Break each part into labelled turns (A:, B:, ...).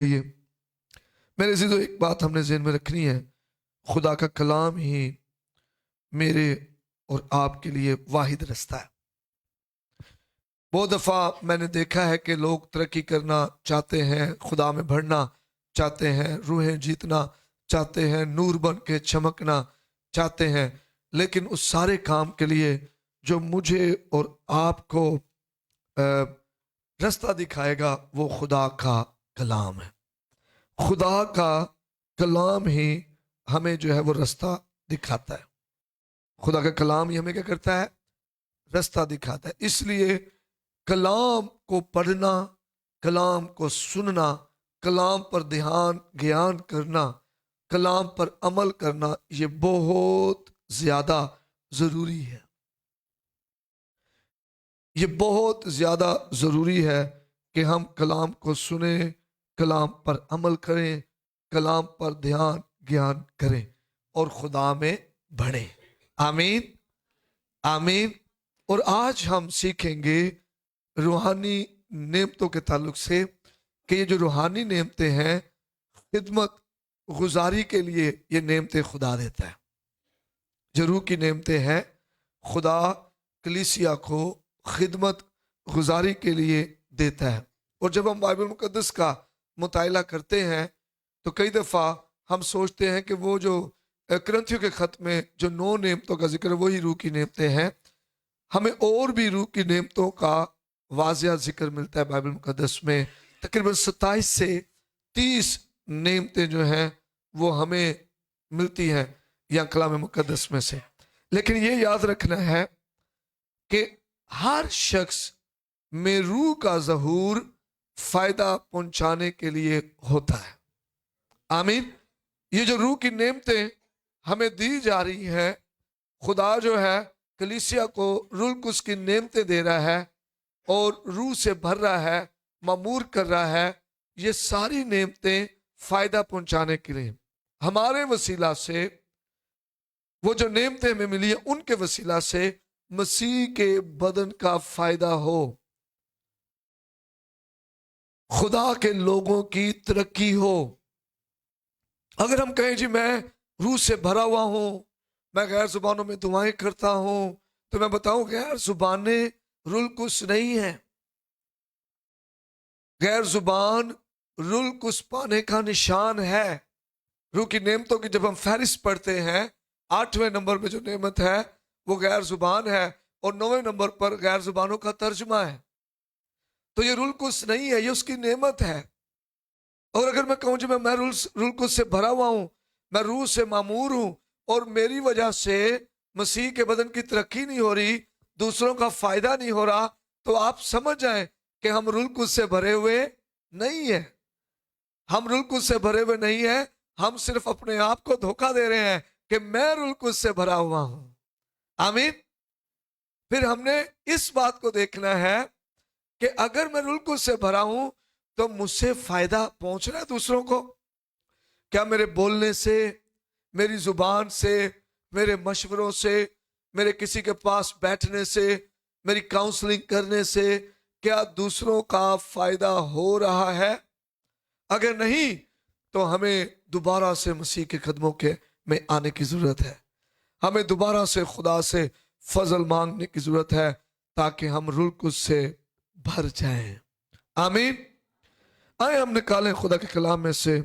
A: ये मेरे अज़ीज़ों, एक बात हमने ज़हन में रखनी है, खुदा का कलाम ही मेरे और आपके लिए वाहिद रास्ता है। बहुत दफ़ा मैंने देखा है कि लोग तरक्की करना चाहते हैं, खुदा में बढ़ना चाहते हैं, रूहें जीतना चाहते हैं, नूर बन के चमकना चाहते हैं, लेकिन उस सारे काम के लिए जो मुझे और आपको रास्ता दिखाएगा वो खुदा का कलाम है। खुदा का कलाम ही हमें जो है वो रास्ता दिखाता है। खुदा का कलाम ही हमें क्या करता है? रास्ता दिखाता है। इसलिए कलाम को पढ़ना, कलाम को सुनना, कलाम पर ध्यान ज्ञान करना, कलाम पर अमल करना, ये बहुत ज्यादा जरूरी है। ये बहुत ज्यादा जरूरी है कि हम कलाम को सुने, कलाम पर अमल करें, कलाम पर ध्यान ज्ञान करें और खुदा में बढ़े। आमीन, आमीन। और आज हम सीखेंगे रूहानी नेमतों के ताल्लुक से कि ये जो रूहानी नेमतें हैं, खिदमत गुजारी के लिए ये नेमतें खुदा देता है। जो रूह की नेमतें हैं, खुदा कलीसिया को खिदमत गुजारी के लिए देता है। और जब हम बाइबल मुकद्दस का मुतायला करते हैं तो कई दफ़ा हम सोचते हैं कि वो जो करंथियों के खत में जो 9 नेमतों का जिक्र वही रूह की नेमतें हैं। हमें और भी रूह की नेमतों का वाज़िया जिक्र मिलता है बाइबल मुकद्दस में। तकरीबन 27 से 30 नेमतें जो हैं वो हमें मिलती हैं या कलाम मुकद्दस में से। लेकिन ये याद रखना है कि हर शख्स में रूह का ज़हूर फायदा पहुंचाने के लिए होता है। आमीन। ये जो रूह की नेमतें हमें दी जा रही हैं, खुदा जो है कलीसिया को रूह कुस की नेमतें दे रहा है और रूह से भर रहा है, मामूर कर रहा है। ये सारी नेमतें फायदा पहुंचाने के लिए, हमारे वसीला से वो जो नेमतें हमें मिली है उनके वसीला से मसीह के बदन का फायदा हो, खुदा के लोगों की तरक्की हो। अगर हम कहें जी मैं रूह से भरा हुआ हूं, मैं गैर जुबानों में दुआएं करता हूं, तो मैं बताऊं गैर जुबानें रुल कुछ नहीं है। गैर जुबान रुल कुछ पाने का निशान है। रूह की नेमतों की जब हम फहरिस्त पढ़ते हैं, 8वें नंबर पे जो नेमत है वो गैर जुबान है और 9वें नंबर पर गैर जुबानों का तर्जुमा है। तो ये रुल कुछ नहीं है, ये उसकी नेमत है। और अगर मैं कहूं जी मैं रुल कुछ से भरा हुआ हूं, मैं रूह से मामूर हूं और मेरी वजह से मसीह के बदन की तरक्की नहीं हो रही, दूसरों का फायदा नहीं हो रहा, तो आप समझ जाएं कि हम रुल कुछ से भरे हुए नहीं है। हम रुल कुछ से भरे हुए नहीं है, हम सिर्फ अपने आप को धोखा दे रहे हैं कि मैं रुल कुछ से भरा हुआ हूं। आमीन। फिर हमने इस बात को देखना है कि अगर मैं रुल कुछ से भरा हूं तो मुझसे फायदा पहुंच रहा है दूसरों को। क्या मेरे बोलने से, मेरी जुबान से, मेरे मशवरों से, मेरे किसी के पास बैठने से, मेरी काउंसलिंग करने से क्या दूसरों का फायदा हो रहा है? अगर नहीं तो हमें दोबारा से मसीह के कदमों के में आने की जरूरत है। हमें दोबारा से खुदा से फजल मांगने की जरूरत है ताकि हम रुल कुछ से भर जाएं। आमीन। आए हम निकालें खुदा के कलाम में से,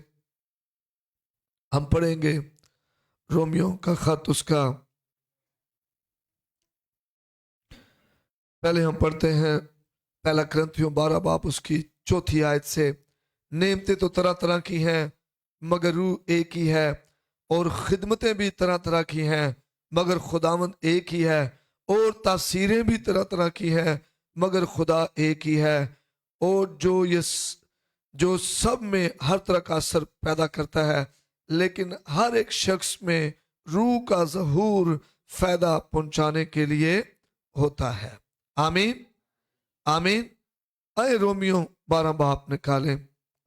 A: हम पढ़ेंगे रोमियो का खत, उसका पहले हम पढ़ते हैं पहला करंथियों 12 बाब उसकी 4थी आयत से। नेमतें तो तरह तरह की हैं मगर रूह एक ही है, और खिदमतें भी तरह तरह की हैं मगर खुदावंद एक ही है, और तासीरें भी तरह तरह की हैं मगर खुदा एक ही है, और जो सब में हर तरह का असर पैदा करता है, लेकिन हर एक शख्स में रूह का ज़हूर फायदा पहुंचाने के लिए होता है। आमीन, आमीन। आए रोमियो 12 बाब निकालें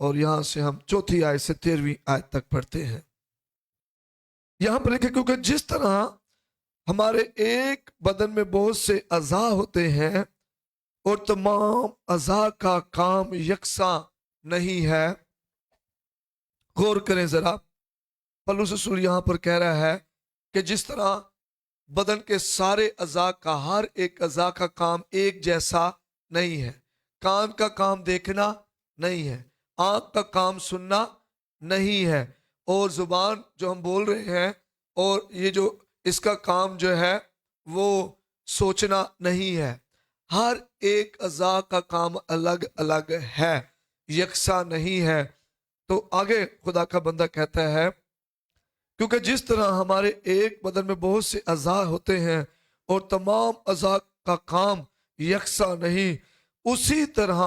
A: और यहां से हम 4थी आयत से 13वीं आयत तक पढ़ते हैं। यहां पर लिखे, क्योंकि जिस तरह हमारे एक बदन में बहुत से अज़ा होते हैं और तमाम अज़ा का काम यकसा नहीं है, गौर करें जरा, पौलुस रसूल यहाँ पर कह रहा है कि जिस तरह बदन के सारे अज़ा का हर एक अज़ा का काम एक जैसा नहीं है। कान का काम देखना नहीं है, आंख का काम सुनना नहीं है, और जुबान जो हम बोल रहे हैं और ये जो इसका काम जो है वो सोचना नहीं है। हर एक अज़ा का काम अलग अलग है, यकसा नहीं है। तो आगे खुदा का बंदा कहता है, क्योंकि जिस तरह हमारे एक बदन में बहुत से अज़ा होते हैं और तमाम अज़ा का काम यकसा नहीं, उसी तरह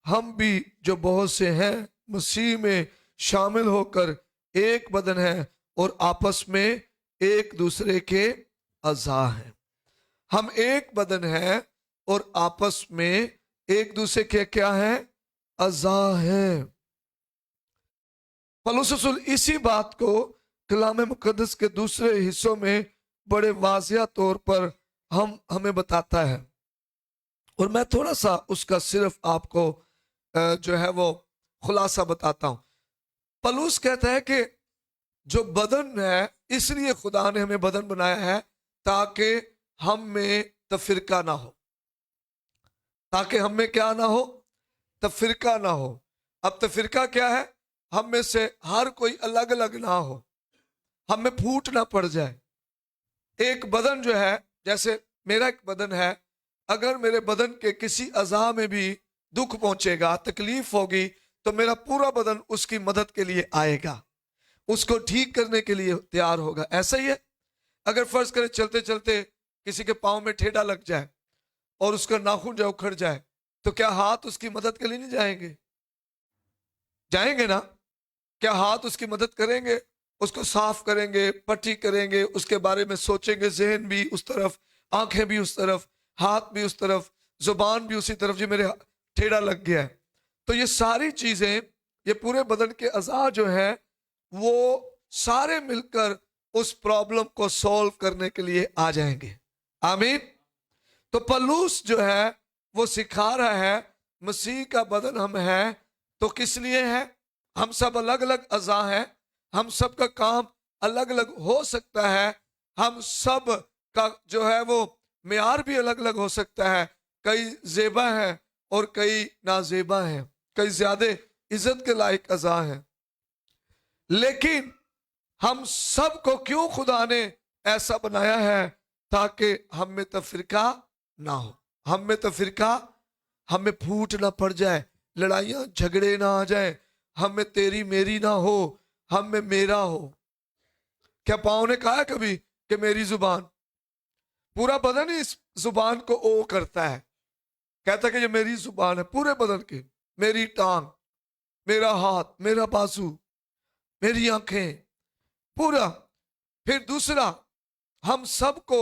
A: हम भी जो बहुत से हैं मसीह में शामिल होकर एक बदन है और आपस में एक दूसरे के अज़ा हैं। हम एक बदन है और आपस में एक दूसरे के क्या है? अज़ा हैं। पौलुस रसूल इसी बात को कलाम मुकद्दस के दूसरे हिस्सों में बड़े वाज़िया तौर पर हमें बताता है, और मैं थोड़ा सा उसका सिर्फ आपको जो है वो खुलासा बताता हूं। पौलुस कहता है कि जो बदन है, इसलिए खुदा ने हमें बदन बनाया है ताकि हम में तफरीका ना हो, ताकि हम में क्या ना हो? तफरीका ना हो। अब तफरीका क्या है? हम में से हर कोई अलग अलग ना हो, हम में फूट ना पड़ जाए। एक बदन जो है, जैसे मेरा एक बदन है, अगर मेरे बदन के किसी अज़ा में भी दुख पहुंचेगा, तकलीफ होगी, तो मेरा पूरा बदन उसकी मदद के लिए आएगा, उसको ठीक करने के लिए तैयार होगा। ऐसा ही है, अगर फर्ज करें चलते चलते किसी के पाँव में ठेडा लग जाए और उसका नाखून जो उखड़ जाए, तो क्या हाथ उसकी मदद के लिए नहीं जाएंगे? जाएंगे ना? क्या हाथ उसकी मदद करेंगे? उसको साफ करेंगे, पट्टी करेंगे, उसके बारे में सोचेंगे, जहन भी उस तरफ, आंखें भी उस तरफ, हाथ भी उस तरफ, जुबान भी उसी तरफ, जो मेरे ठेडा लग गया है। तो ये सारी चीजें, ये पूरे बदन के अज़ा जो है वो सारे मिलकर उस प्रॉब्लम को सॉल्व करने के लिए आ जाएंगे। आमीन। तो पौलुस जो है वो सिखा रहा है, मसीह का बदन हम हैं, तो किस लिए है? हम सब अलग अलग अज़ा हैं, हम सब का काम अलग अलग हो सकता है, हम सब का जो है वो मेयार भी अलग अलग हो सकता है। कई ज़ेबा हैं और कई नाजेबा हैं, कई ज्यादा इज्जत के लायक अज़ा हैं। लेकिन हम सब को क्यों खुदा ने ऐसा बनाया है? ताकि हम में तफरीका ना हो, हम में तफरीका, हम में फूट ना पड़ जाए, लड़ाइयां झगड़े ना आ जाए, हम में तेरी मेरी ना हो, हम में मेरा हो। क्या पाँव ने कहा कभी कि मेरी जुबान? पूरा बदन ही इस जुबान को ओ करता है, कहता है कि ये मेरी जुबान है, पूरे बदन की। मेरी टांग, मेरा हाथ, मेरा बाजू, मेरी आंखें, पूरा। फिर दूसरा, हम सबको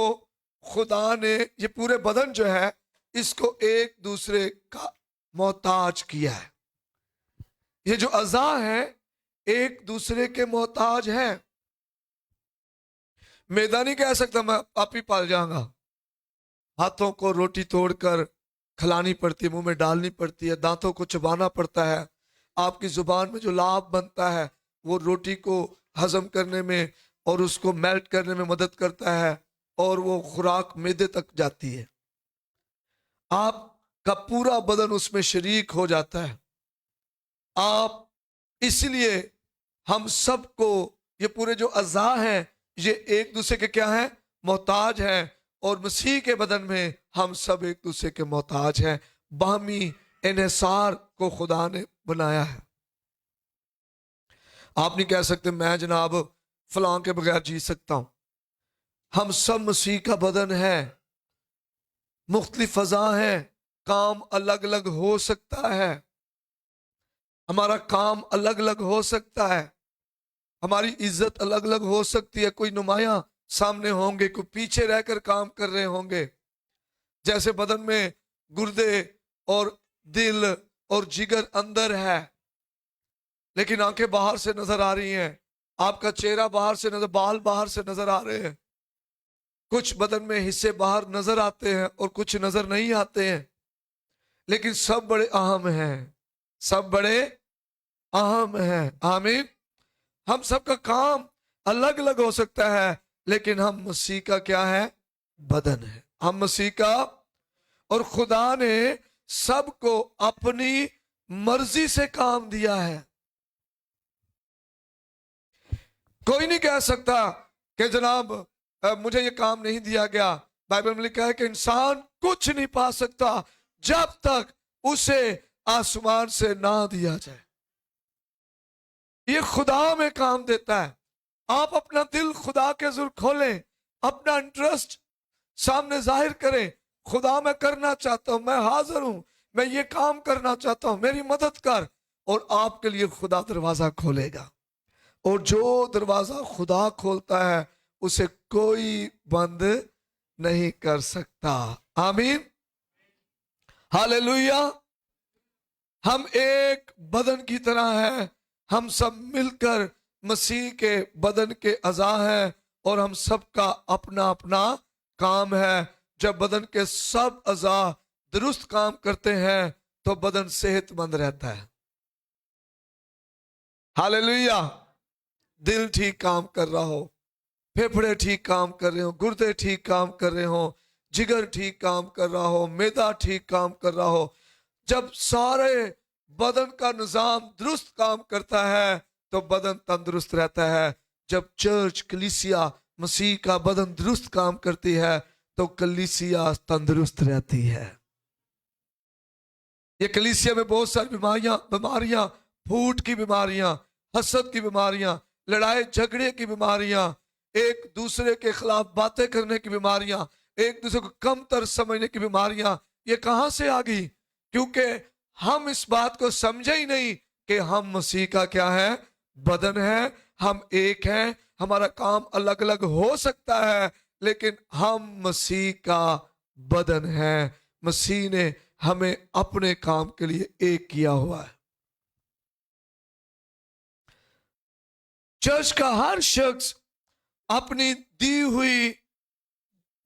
A: खुदा ने ये पूरे बदन जो है इसको एक दूसरे का मोहताज किया है। ये जो अज़ा है एक दूसरे के मोहताज है। मैदा नहीं कह सकता मैं आप ही पाल जाऊंगा, हाथों को रोटी तोड़कर खिलानी पड़ती है, मुंह में डालनी पड़ती है, दांतों को चबाना पड़ता है। आपकी जुबान में जो लाभ बनता है वो रोटी को हजम करने में और उसको मेल्ट करने में मदद करता है, और वो खुराक मैदे तक जाती है। आपका पूरा बदन उसमें शरीक हो जाता है। आप, इसलिए हम सबको ये पूरे जो अज़ा हैं ये एक दूसरे के क्या हैं? मोहताज हैं। और मसीह के बदन में हम सब एक दूसरे के मोहताज हैं। बाहमी इन्हिसार को खुदा ने बनाया है। आप नहीं कह सकते मैं जनाब फलां के बगैर जी सकता हूं। हम सब मसीह का बदन है, मुख्तलिफ अज़ा हैं, काम अलग अलग हो सकता है, हमारा काम अलग अलग हो सकता है, हमारी इज्जत अलग अलग हो सकती है। कोई नुमाया सामने होंगे, कोई पीछे रहकर काम कर रहे होंगे। जैसे बदन में गुर्दे और दिल और जिगर अंदर है, लेकिन आंखें बाहर से नजर आ रही हैं, आपका चेहरा बाहर से नजर, बाल बाहर से नजर आ रहे हैं, कुछ बदन में हिस्से बाहर नजर आते हैं और कुछ नजर नहीं आते हैं, लेकिन सब बड़े अहम हैं, सब बड़े अहम हैं। आमीन। हम सबका काम अलग अलग हो सकता है, लेकिन हम मसीह का क्या है? बदन है। हम मसीह का, और खुदा ने सबको अपनी मर्जी से काम दिया है। कोई नहीं कह सकता कि जनाब मुझे ये काम नहीं दिया गया। बाइबल में लिखा है कि इंसान कुछ नहीं पा सकता जब तक उसे आसमान से ना दिया जाए। ये खुदा में काम देता है। आप अपना दिल खुदा के जुर खोलें, अपना इंटरेस्ट सामने जाहिर करें, खुदा मैं करना चाहता हूं, मैं हाजिर हूं, मैं ये काम करना चाहता हूं, मेरी मदद कर, और आपके लिए खुदा दरवाजा खोलेगा। और जो दरवाजा खुदा खोलता है उसे कोई बंद नहीं कर सकता। आमीन, हालेलुया। हम एक बदन की तरह हैं, हम सब मिलकर मसीह के बदन के अज़ा हैं, और हम सबका अपना अपना काम है। जब बदन के सब अज़ा दुरुस्त काम करते हैं तो बदन सेहतमंद रहता है। हालेलुया। दिल ठीक काम कर रहा हो, फेफड़े ठीक काम कर रहे हो, गुर्दे ठीक काम कर रहे हो, जिगर ठीक काम कर रहा हो, मैदा ठीक काम कर रहा हो, जब सारे बदन का निजाम दुरुस्त काम करता है तो बदन तंदुरुस्त रहता है। जब चर्च कलीसिया मसीह का बदन दुरुस्त काम करती है तो कलीसिया तंदुरुस्त रहती है। ये कलीसिया में बहुत सारी बीमारियां, फूट की बीमारियां, हसद की बीमारियां, लड़ाई झगड़े की बीमारियां, एक दूसरे के खिलाफ बातें करने की बीमारियां, एक दूसरे को कमतर समझने की बीमारियां, ये कहां से आ गई? क्योंकि हम इस बात को समझे ही नहीं कि हम मसीह का क्या है? बदन है। हम एक हैं, हमारा काम अलग अलग हो सकता है, लेकिन हम मसीह का बदन है। मसीह ने हमें अपने काम के लिए एक किया हुआ है। चर्च का हर शख्स अपनी दी हुई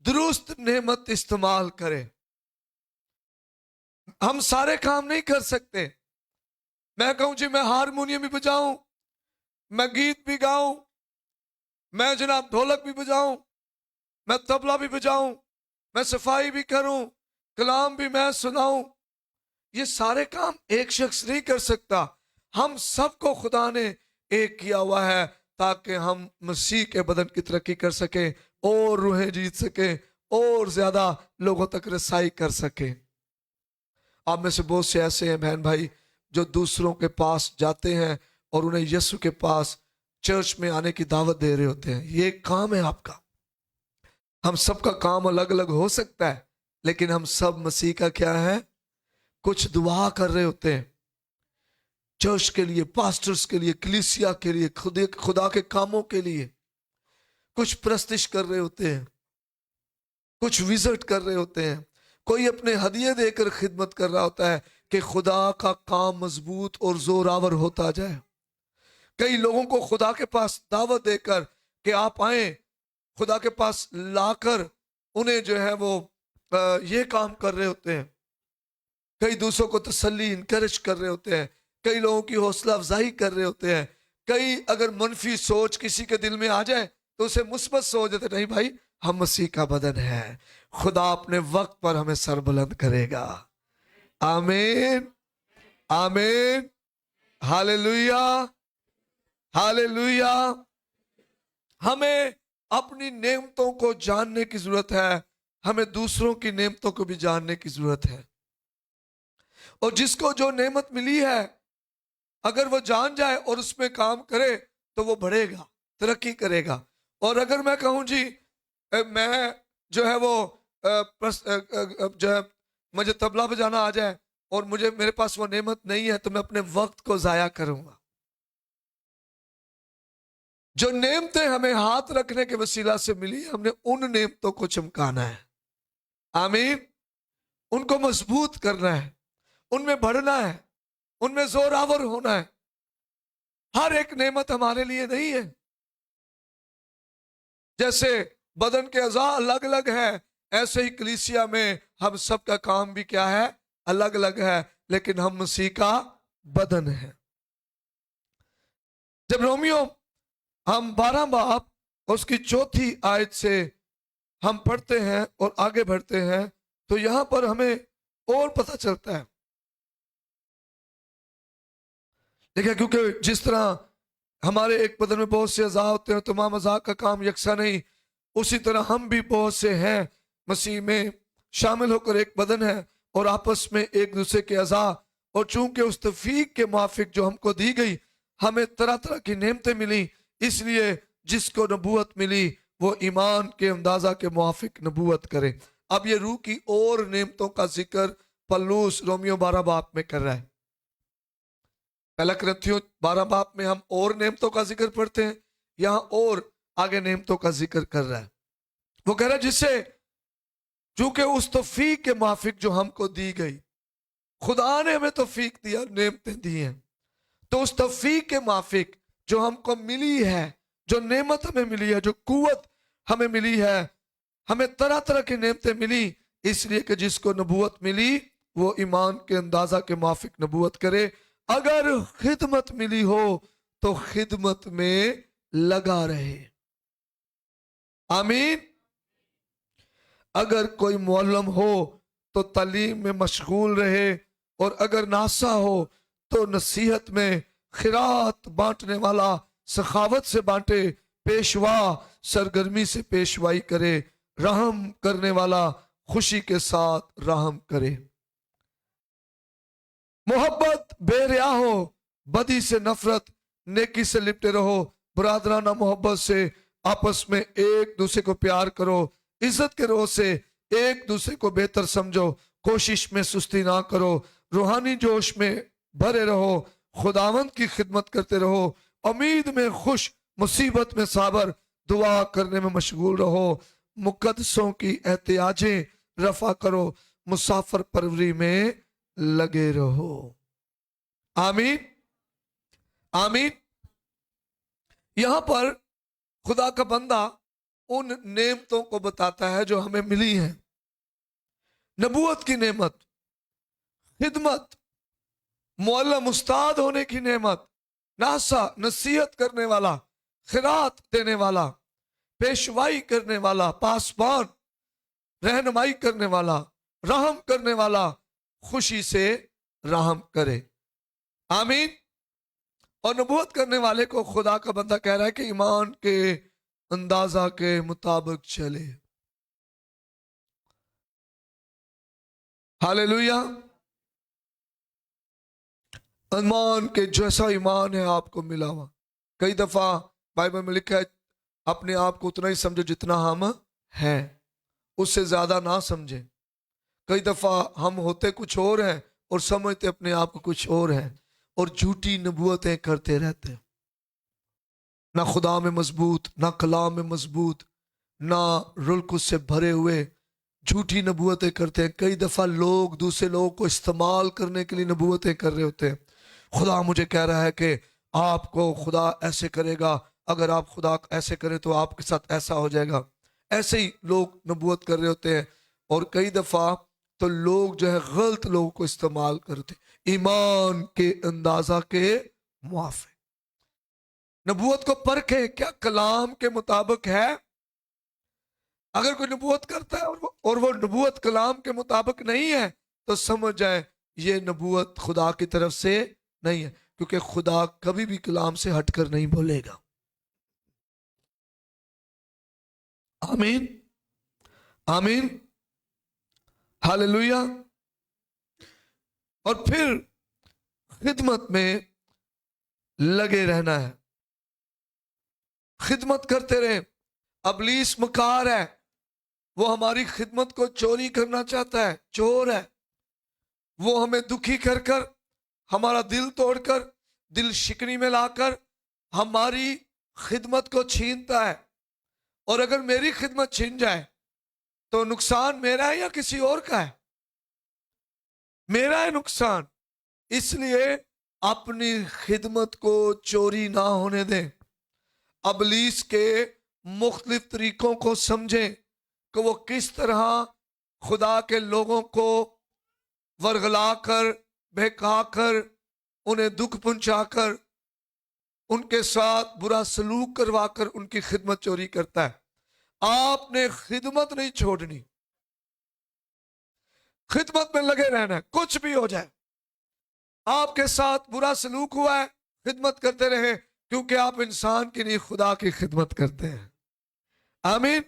A: दुरुस्त नेमत इस्तेमाल करे। हम सारे काम नहीं कर सकते। मैं कहूं जी मैं हारमोनियम भी बजाऊं, मैं गीत भी गाऊं, मैं जनाब ढोलक भी बजाऊं, मैं तबला भी बजाऊं, मैं सफाई भी करूं, कलाम भी मैं सुनाऊं, ये सारे काम एक शख्स नहीं कर सकता। हम सबको खुदा ने एक किया हुआ है ताकि हम मसीह के बदन की तरक्की कर सके और रूहें जीत सके और ज्यादा लोगों तक रसाई कर सके। आप में से बहुत से ऐसे हैं बहन भाई जो दूसरों के पास जाते हैं और उन्हें यीशु के पास चर्च में आने की दावत दे रहे होते हैं। ये काम है आपका। हम सबका काम अलग अलग हो सकता है, लेकिन हम सब मसीह का क्या है? कुछ दुआ कर रहे होते हैं चर्च के लिए, पास्टर्स के लिए, कलीसिया के लिए, खुदा के कामों के लिए। कुछ प्रस्तिश कर रहे होते हैं, कुछ विजिट कर रहे होते हैं, कोई अपने हदिये देकर खिदमत कर रहा होता है कि खुदा का काम मजबूत और जोरावर होता जाए। कई लोगों को खुदा के पास दावत देकर कि आप आए, खुदा के पास लाकर उन्हें जो है वो ये काम कर रहे होते हैं। कई दूसरों को तसल्ली इनकरेज कर रहे होते हैं, कई लोगों की हौसला अफजाई कर रहे होते हैं। कई अगर मनफी सोच किसी के दिल में आ जाए तो उसे मुस्बत सोच देते, नहीं भाई हम मसीह का बदन है, खुदा अपने वक्त पर हमें सरबुलंद करेगा। आमीन, आमीन, हालेलुया, हालेलुया। हमें अपनी नेमतों को जानने की जरूरत है, हमें दूसरों की नेमतों को भी जानने की जरूरत है। और जिसको जो नेमत मिली है अगर वो जान जाए और उसमें काम करे तो वो बढ़ेगा, तरक्की करेगा। और अगर मैं कहूं जी मैं जो है वो जो है मुझे तबला बजाना आ जाए और मेरे पास वो नेमत नहीं है तो मैं अपने वक्त को जाया करूंगा। जो नेमतें हमें हाथ रखने के वसीला से मिली, हमने उन नेमतों को चमकाना है। आमीन। उनको मजबूत करना है, उनमें बढ़ना है, उनमें जोरावर होना है। हर एक नेमत हमारे लिए नहीं है। जैसे बदन के अज़ा अलग अलग है, ऐसे ही कलीसिया में हम सब का काम भी क्या है? अलग अलग है, लेकिन हम मसीह का बदन है। जब रोमियो हम 12 बाब उसकी 4थी आयत से हम पढ़ते हैं और आगे बढ़ते हैं तो यहां पर हमें और पता चलता है। देखिए, क्योंकि जिस तरह हमारे एक बदन में बहुत से अज़ा होते हैं, तमाम अज़ा का काम यकसा नहीं, उसी तरह हम भी बहुत से हैं मसीह में शामिल होकर एक बदन है और आपस में एक दूसरे के अज़ा। और चूंकि उस तौफीक के मुआफिक जो हमको दी गई, हमें तरह तरह की नेमतें मिली, इसलिए जिसको नबूवत मिली वो ईमान के अंदाजा के मुआफिक नबूवत करे। अब ये रूह की और नेमतों का जिक्र पौलुस रोमियो 12 बाब में कर रहा है। पहला कुरिन्थियों 12 बाब में हम और नेमतों का जिक्र पढ़ते हैं, यहां और आगे नेमतों का जिक्र कर रहा है। वो कह रहा है जिससे चूंकि उस तौफीक के मुआफिक जो हमको दी गई, खुदा ने हमें तौफीक दिया, नेमतें दी हैं, तो उस तौफीक के मुआफिक जो हमको मिली है, जो नेमत हमें मिली है, जो कुव्वत हमें मिली है, हमें तरह तरह की नेमतें मिली, इसलिए कि जिसको नबूवत मिली वो ईमान के अंदाजा के मुआफिक नबूवत करे। अगर खिदमत मिली हो तो खिदमत में लगा रहे। आमीन। अगर कोई मुअल्लम हो तो तालीम में मशगूल रहे, और अगर नासा हो तो नसीहत में, खिरात बांटने वाला सखावत से बांटे, पेशवा सरगर्मी से पेशवाई करे, रहम करने वाला खुशी के साथ रहम करे। मोहब्बत बेरिया हो, बदी से नफरत, नेकी से लिपटे रहो, बरादराना मोहब्बत से आपस में एक दूसरे को प्यार करो, इज्जत के रोह से एक दूसरे को बेहतर समझो, कोशिश में सुस्ती ना करो, रूहानी जोश में भरे रहो, खुदावंद की खिदमत करते रहो, उम्मीद में खुश, मुसीबत में साबर, दुआ करने में मशगूल रहो, मुकद्दसों की एहतियाजें रफा करो, मुसाफर परवरी में लगे रहो। आमीन। आमीन। यहां पर खुदा का बंदा उन नेमतों को बताता है जो हमें मिली हैं। नबूवत की नेमत, खिदमत, मुअल्लम उस्ताद होने की नेमत, नासा नसीहत करने वाला, खिरात देने वाला, पेशवाई करने वाला, पासबान, रहनुमाई करने वाला, रहम करने वाला, खुशी से रहम करे। आमीन। और नबूवत करने वाले को खुदा का बंदा कह रहा है कि ईमान के अंदाजा के मुताबिक चले। हालेलुया। ईमान के जैसा ईमान है आपको मिला हुआ। कई दफा बाइबल में लिखा है अपने आप को उतना ही समझो जितना हम हैं, उससे ज्यादा ना समझे। कई दफा हम होते कुछ और हैं और समझते अपने आप को कुछ और हैं, और झूठी नबूवतें करते रहते हैं। ना खुदा में मजबूत, ना कलाम में मजबूत, ना रुल्कुस से भरे हुए झूठी नबूवतें करते हैं। कई दफा लोग दूसरे लोगों को इस्तेमाल करने के लिए नबूवतें कर रहे होते हैं। खुदा मुझे कह रहा है कि आपको खुदा ऐसे करेगा, अगर आप खुदा ऐसे करें तो आपके साथ ऐसा हो जाएगा। ऐसे ही लोग नबूवत कर रहे होते हैं, और कई दफा तो लोग जो है गलत लोगों को इस्तेमाल करते, ईमान के अंदाजा के मुआफिक। नबूवत को परखे, क्या कलाम के मुताबिक है? अगर कोई नबूवत करता है और वो नबूवत कलाम के मुताबिक नहीं है, तो समझ जाए ये नबूवत खुदा की तरफ से नहीं है, क्योंकि खुदा कभी भी कलाम से हटकर नहीं बोलेगा। आमीन। आमीन। हालेलुया। और फिर खिदमत में लगे रहना है, खिदमत करते रहे। अबलीस मकार है, वो हमारी खिदमत को चोरी करना चाहता है, चोर है। वो हमें दुखी कर कर, हमारा दिल तोड़कर, दिल शिकनी में लाकर हमारी खिदमत को छीनता है। और अगर मेरी खिदमत छीन जाए तो नुकसान मेरा है या किसी और का है? मेरा है नुकसान। इसलिए अपनी खिदमत को चोरी ना होने दें। अबलीस के मुख्तलिफ तरीकों को समझें कि वो किस तरह खुदा के लोगों को वर्गला कर, बहका कर, उन्हें दुख पहुंचाकर ان کے ساتھ برا سلوک کروا کر ان کی خدمت چوری کرتا ہے. آپ نے خدمت نہیں چھوڑنی، خدمت میں لگے رہنا ہے، کچھ بھی ہو جائے. آپ کے ساتھ برا سلوک ہوا ہے، خدمت کرتے رہے، کیونکہ آپ انسان کی نہیں خدا کی خدمت کرتے ہیں. آمین.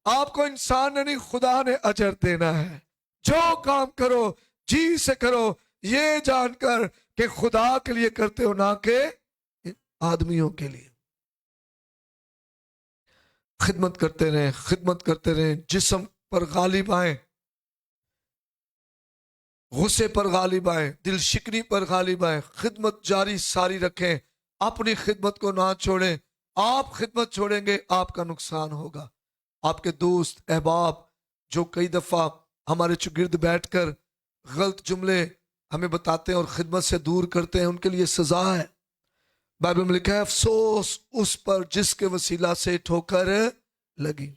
A: آپ کو انسان نے نہیں خدا نے اجر دینا ہے. جو کام کرو جی سے کرو، یہ جان کر کہ خدا کے لیے کرتے ہو، نہ کہ آدمیوں کے لیے. خدمت کرتے رہیں، خدمت کرتے رہیں. جسم پر غالب آئیں، غصے پر غالب آئیں، دل شکنی پر غالب آئیں. خدمت جاری ساری رکھیں، اپنی خدمت کو نہ چھوڑیں. آپ خدمت چھوڑیں گے آپ کا نقصان ہوگا. آپ کے دوست احباب جو کئی دفعہ ہمارے چگرد بیٹھ کر غلط جملے ہمیں بتاتے ہیں اور خدمت سے دور کرتے ہیں، ان کے لیے سزا ہے. بائبل میں لکھا ہے افسوس اس پر جس کے وسیلہ سے ٹھوکر لگی.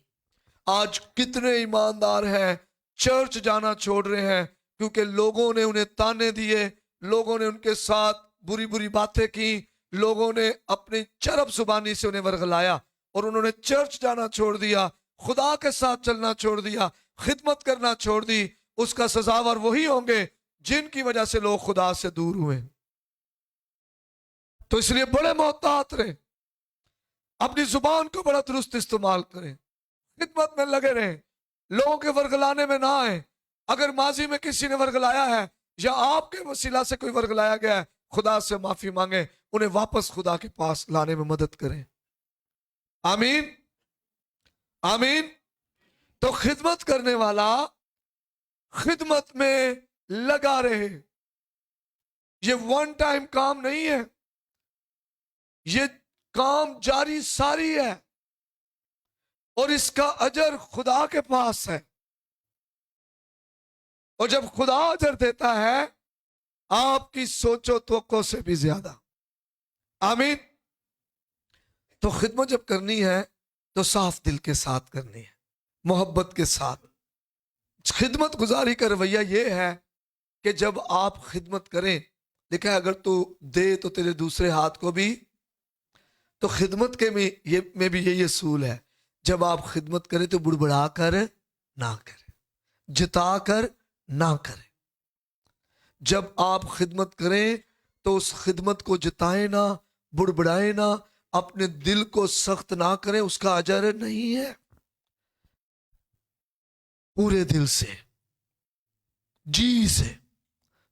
A: آج کتنے ایماندار ہیں چرچ جانا چھوڑ رہے ہیں کیونکہ لوگوں نے انہیں تانے دیے، لوگوں نے ان کے ساتھ بری بری باتیں کی، لوگوں نے اپنی چرب زبانی سے انہیں ورغلایا اور انہوں نے چرچ جانا چھوڑ دیا، خدا کے ساتھ چلنا چھوڑ دیا، خدمت کرنا چھوڑ دی. اس کا سزاوار وہی ہوں گے جن کی وجہ سے لوگ خدا سے دور ہوئے. تو اس لیے بڑے محتاط رہیں، اپنی زبان کو بڑا درست استعمال کریں، خدمت میں لگے رہیں، لوگوں کے ورغلانے میں نہ آئیں. اگر ماضی میں کسی نے ورغلایا ہے یا آپ کے وسیلہ سے کوئی ورغلایا گیا ہے، خدا سے معافی مانگیں، انہیں واپس خدا کے پاس لانے میں مدد کریں. آمین آمین. تو خدمت کرنے والا خدمت میں لگا رہے. یہ ون ٹائم کام نہیں ہے، یہ کام جاری ساری ہے اور اس کا اجر خدا کے پاس ہے. اور جب خدا اجر دیتا ہے آپ کی سوچ و توقع سے بھی زیادہ. آمین. تو خدمت جب کرنی ہے تو صاف دل کے ساتھ کرنی ہے، محبت کے ساتھ. خدمت گزاری کا رویہ یہ ہے کہ جب آپ خدمت کریں، دیکھیں اگر تو دے تو تیرے دوسرے ہاتھ کو بھی. تو خدمت کے میں بھی یہی اصول ہے، جب آپ خدمت کریں تو بڑبڑا کر نہ کریں، جتا کر نہ کریں. جب آپ خدمت کریں تو اس خدمت کو جتائیں نہ، بڑبڑائیں نہ، اپنے دل کو سخت نہ کریں، اس کا اجر نہیں ہے. پورے دل سے جی سے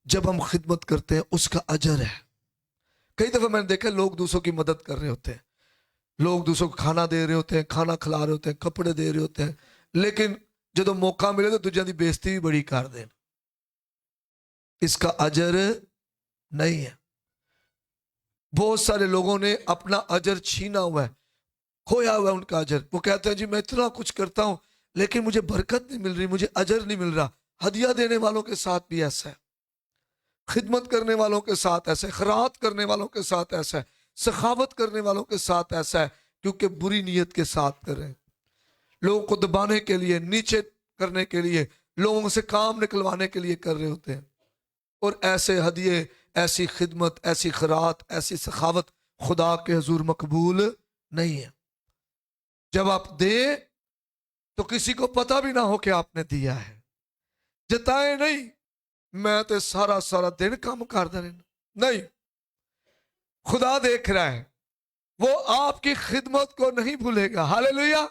A: جب ہم خدمت کرتے ہیں اس کا اجر ہے. کئی دفعہ میں نے دیکھا لوگ دوسروں کی مدد کر رہے ہوتے ہیں، لوگ دوسروں کو کھانا دے رہے ہوتے ہیں، کھانا کھلا رہے ہوتے ہیں، کپڑے دے رہے ہوتے ہیں، لیکن جب موقع ملے تو دوجیاں دی بےزتی بھی بڑی کر دیں. اس کا اجر نہیں ہے. بہت سارے لوگوں نے اپنا اجر چھینا ہوا ہے، کھویا ہوا ہے ان کا اجر. وہ کہتے ہیں جی میں اتنا کچھ کرتا ہوں لیکن مجھے برکت نہیں مل رہی، مجھے اجر نہیں مل رہا. ہدیہ دینے والوں کے ساتھ بھی ایسا ہے، خدمت کرنے والوں کے ساتھ ایسا ہے، خیرات کرنے والوں کے ساتھ ایسا ہے، سخاوت کرنے والوں کے ساتھ ایسا ہے، کیونکہ بری نیت کے ساتھ کر رہے ہیں، لوگوں کو دبانے کے لیے، نیچے کرنے کے لیے، لوگوں سے کام نکلوانے کے لیے کر رہے ہوتے ہیں. اور ایسے ہدیے، ایسی خدمت، ایسی خیرات، ایسی سخاوت خدا کے حضور مقبول نہیں ہے. جب آپ دیں تو کسی کو پتہ بھی نہ ہو کہ آپ نے دیا ہے. جتائیں نہیں میں تو سارا دن کام کرتا رہنا، نہیں. خدا دیکھ رہا ہے، وہ آپ کی خدمت کو نہیں بھولے گا. ہاللیلویا.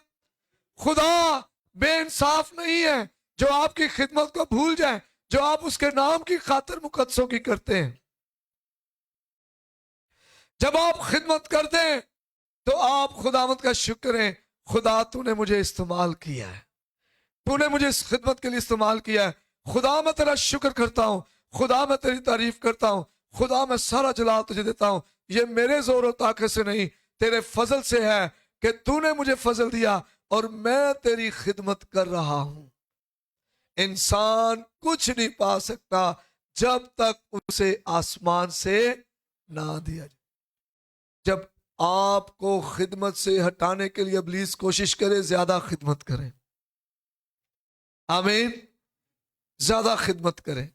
A: خدا بے انصاف نہیں ہے جو آپ کی خدمت کو بھول جائے، جو آپ اس کے نام کی خاطر مقدسوں کی کرتے ہیں. جب آپ خدمت کرتے ہیں تو آپ خداوند کا شکر ہے، خدا تو نے مجھے استعمال کیا ہے، تو نے مجھے اس خدمت کے لیے استعمال کیا ہے. خدا میں تیرا شکر کرتا ہوں، خدا میں تیری تعریف کرتا ہوں، خدا میں سارا جلال تجھے دیتا ہوں. یہ میرے زور و طاقت سے نہیں، تیرے فضل سے ہے کہ تو نے مجھے فضل دیا اور میں تیری خدمت کر رہا ہوں. انسان کچھ نہیں پا سکتا جب تک اسے آسمان سے نہ دیا جائے. جب آپ کو خدمت سے ہٹانے کے لیے ابلیس کوشش کرے، زیادہ خدمت کریں. آمین. زیادہ خدمت کریں.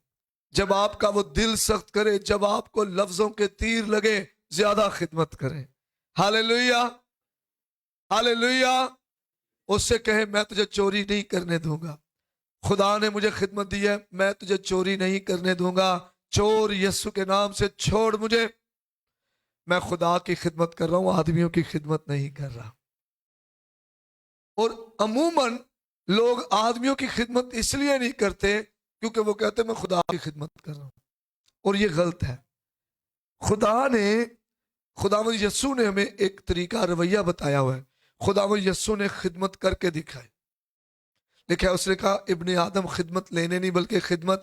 A: جب آپ کا وہ دل سخت کرے، جب آپ کو لفظوں کے تیر لگے، زیادہ خدمت کریں. Hallelujah, hallelujah. उससे कहे मैं तुझे चोरी नहीं करने दूंगा। खुदा ने मुझे खिदमत दी है, मैं तुझे चोरी नहीं करने दूंगा। चोर यीशु के नाम से छोड़ मुझे। मैं खुदा की खिदमत कर रहा हूं, आदमियों की खिदमत नहीं कर रहा। और अमूमन लोग आदमियों की खिदमत इसलिए नहीं करते क्योंकि वो कहते मैं खुदा की खिदमत कर रहा हूं, और ये गलत है। खुदावंद यीशु ने हमें एक तरीका रवैया बताया हुआ है। खुदावंद यीशु ने खिदमत करके दिखाई। लिखा है, उसने कहा इब्ने आदम खिदमत लेने नहीं बल्कि खिदमत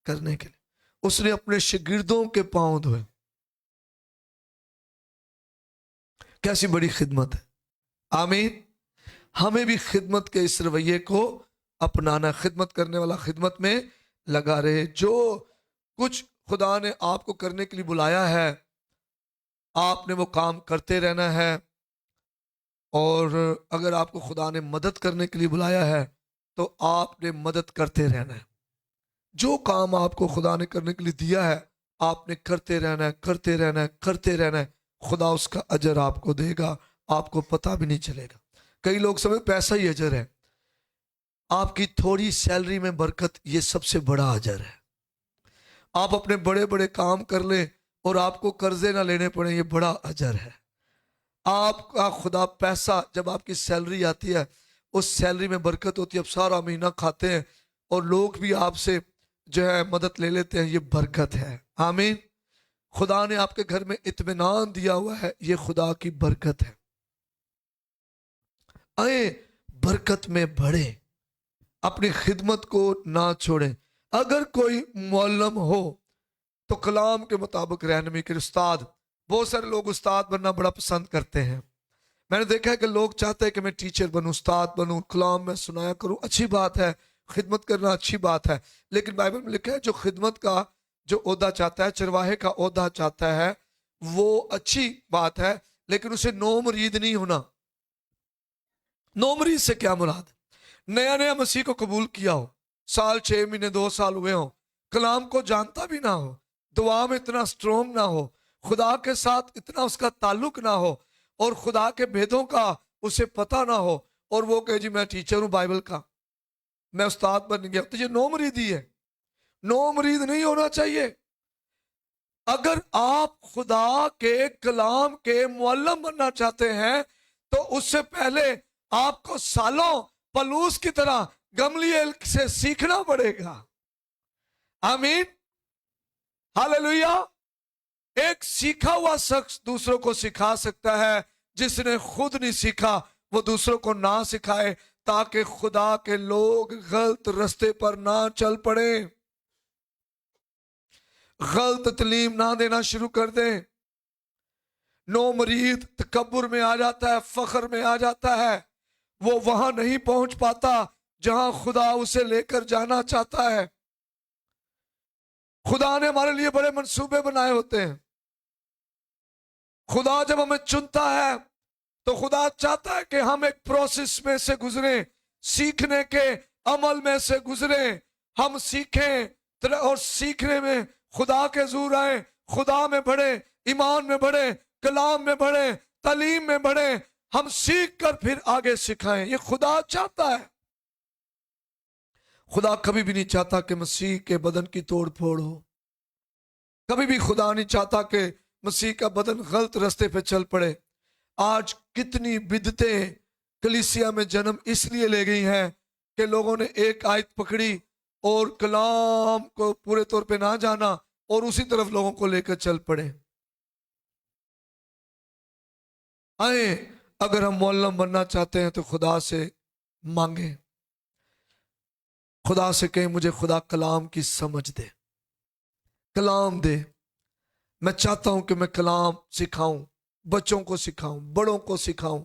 A: करने के लिए। उसने अपने शागिर्दों के पांव धोए। कैसी बड़ी खिदमत है। आमीन। हमें भी खिदमत के इस रवैये को अपनाना। खिदमत करने वाला खिदमत में लगा रहे। जो कुछ खुदा ने आपको करने के लिए बुलाया है, आपने वो काम करते रहना है। और अगर आपको खुदा ने मदद करने के लिए बुलाया है तो आपने मदद करते रहना है। जो काम आपको खुदा ने करने के लिए दिया है आपने करते रहना है, करते रहना है, करते रहना है। खुदा उसका अजर आपको देगा, आपको पता भी नहीं चलेगा। कई लोग समझ पैसा ही अजर है। आपकी थोड़ी सैलरी में बरकत, ये सबसे बड़ा अजर है। आप अपने बड़े बड़े काम कर ले और आपको कर्जे ना लेने पड़े, ये बड़ा अजर है। आपका खुदा पैसा, जब आपकी सैलरी आती है उस सैलरी में बरकत होती है, आप सारा महीना खाते हैं और लोग भी आपसे जो है मदद ले लेते हैं, ये बरकत है। आमीन। खुदा ने आपके घर में इत्मीनान दिया हुआ है, ये खुदा की बरकत है। आए बरकत में बढ़े, अपनी खिदमत को ना छोड़ें। अगर कोई मौलम हो तो कलाम के मुताबिक रहनुमाई के। उस्ताद, बहुत सारे लोग उस्ताद बनना बड़ा पसंद करते हैं। मैंने देखा है कि लोग चाहते हैं कि मैं टीचर बनूं, उस्ताद बनूं, कलाम में सुनाया करूं। अच्छी बात है, खिदमत करना अच्छी बात है। लेकिन बाइबल में लिखा है जो खिदमत का जो ओहदा चाहता है, चरवाहे का ओहदा चाहता है, वो अच्छी बात है, लेकिन उसे नो मुरीद नहीं होना। नो मुरीद से क्या मुराद? नया नया मसीह को कबूल किया हो, साल 6 महीने 2 साल हुए हो, कलाम को जानता भी ना हो, दुआ में इतना स्ट्रोंग ना हो, खुदा के साथ इतना उसका ताल्लुक ना हो, और खुदा के भेदों का उसे पता ना हो, और वो कहे जी मैं टीचर हूं बाइबल का, मैं उस्ताद बन गया, तो ये नो मुरीदी है। नो मुरीद नहीं होना चाहिए। अगर आप खुदा के कलाम के मुअल्लिम बनना चाहते हैं तो उससे पहले आपको सालों पलूस की तरह गमलीएल से सीखना पड़ेगा। आमीन, हालेलुया। एक सीखा हुआ शख्स दूसरों को सिखा सकता है, जिसने खुद नहीं सीखा वो दूसरों को ना सिखाए, ताकि खुदा के लोग गलत रास्ते पर ना चल पड़े, गलत तलीम ना देना शुरू कर दें। नो मरीद तकब्बुर में आ जाता है, फख्र में आ जाता है, वो वहां नहीं पहुंच पाता जहां खुदा उसे लेकर जाना चाहता है। खुदा ने हमारे लिए बड़े मंसूबे बनाए होते हैं। खुदा जब हमें चुनता है तो खुदा चाहता है कि हम एक प्रोसेस में से गुजरे, सीखने के अमल में से गुजरे। हम सीखें और सीखने में खुदा के ज़ूर आए, खुदा में बढ़े, ईमान में बढ़े, कलाम में बढ़े, तालीम में बढ़े। हम सीख कर फिर आगे सिखाएं, ये खुदा चाहता है। खुदा कभी भी नहीं चाहता कि मसीह के बदन की तोड़ फोड़ हो। कभी भी खुदा नहीं चाहता कि मसीह का बदन गलत रास्ते पे चल पड़े। आज कितनी बिदतें कलीसिया में जन्म इसलिए ले गई हैं कि लोगों ने एक आयत पकड़ी और कलाम को पूरे तौर पे ना जाना और उसी तरफ लोगों को लेकर चल पड़े। आए, अगर हम मुअल्लिम बनना चाहते हैं तो खुदा से मांगे, खुदा से कहें मुझे खुदा कलाम की समझ दे, कलाम दे। मैं चाहता हूं कि मैं कलाम सिखाऊं, बच्चों को सिखाऊं, बड़ों को सिखाऊं।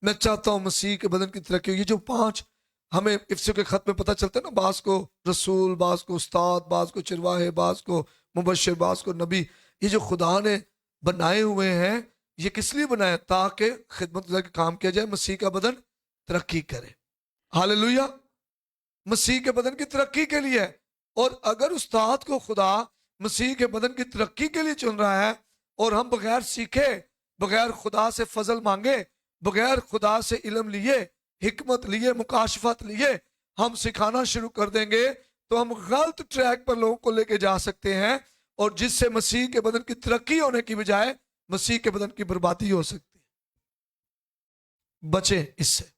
A: मैं चाहता हूं मसीह के बदन की तरक्की। ये जो 5 हमें इफ्सियों के खत में पता चलता है ना, बास को रसूल, बास को उस्ताद, बास को चिरवाहे, बास को मुबश्शिर, बास को नबी, ये जो खुदा ने बनाए हुए हैं, ये किस लिए बनाया? ताकि खिदमत का काम किया जाए, मसीह का बदन तरक्की करे। हालेलुया, मसीह के बदन की तरक्की के लिए। और अगर उस्ताद को खुदा मसीह के बदन की तरक्की के लिए चुन रहा है और हम बगैर सीखे, बगैर खुदा से फजल मांगे, बगैर खुदा से इल्म लिए, हिकमत लिए, मुकाशफत लिए हम सिखाना शुरू कर देंगे तो हम गलत ट्रैक पर लोगों को लेके जा सकते हैं, और जिससे मसीह के बदन की तरक्की होने की बजाय मसीह के बदन की बर्बादी हो सकती है। बचें इससे,